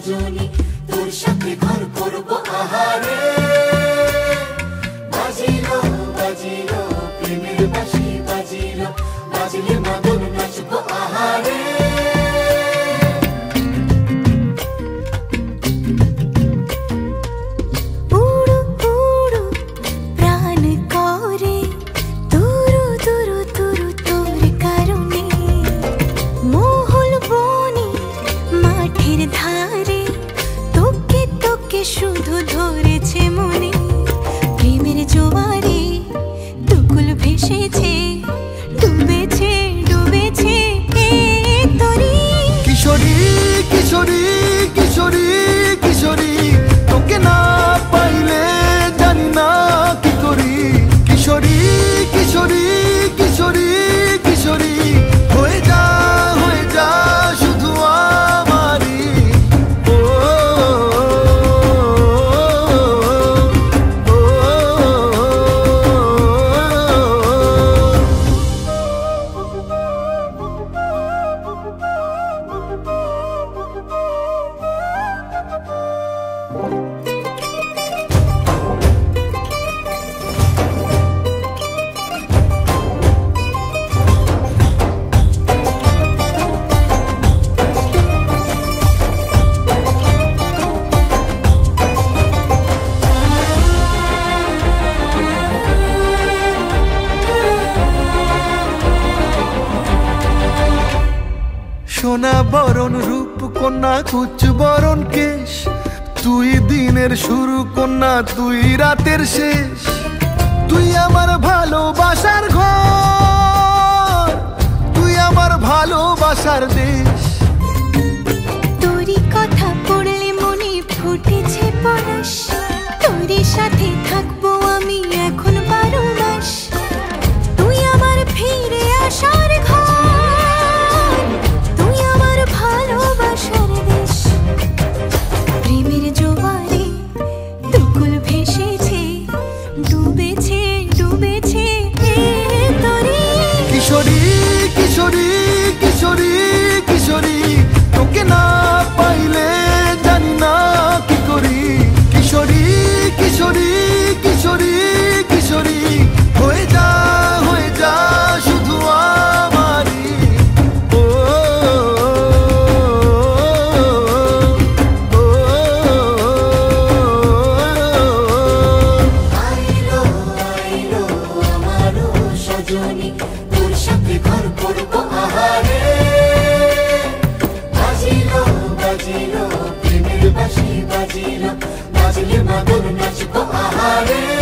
সজনী তোর সাথে ঘর করব আহারে বাজিলো বাজিলো প্রেমের বাঁশি বাজিলো বাজলে মদন নাচবো আহারে শুধু ধরেছে মনে প্রেমের জোয়ারে দুকুল ভেসেছে ডুবেছে ডুবেছে তোরে কিশোরী কিশোরী কিশোরী কিশোরী তোকে না পাইলে জানি না কি করি কিশোরী কিশোরী কিশোরী কিশোরী হয়ে যা শুধু আমারি সোনা বরণ রূপ কন্যা কুচ বরণ কেশ তুই দিনের শুরু কন্যা তুই রাতের শেষ তুই আমার ভালোবাসার ঘর তুই আমার ভালোবাসার দেশ তোরই কথা পড়লে মনে ফুটেছে পরশ তোরই সাথে থাকবো আমি এখন 12 মাস তুই আমার ফিরে আসার ঘর তুই আমার ভালোবাসার দেশ প্রেমের জোয়ারে দুকুল ভেসেছে ডুবেছে ডুবেছে তোরে কিশোরী কিশোরী কিশোরী কিশোরী তোকে না পাইলে জানি না কি করি কিশোরী কিশোরী কিশোরী কিশোরী হয়ে যা শুধু আমারি আইলো আইলো আমারও সজনী তোর সাথে ঘর করব আহারে বাজিলো বাজিলো প্রেমের বাঁশি বাজিলো বাজলে মদন নাচবো আহারে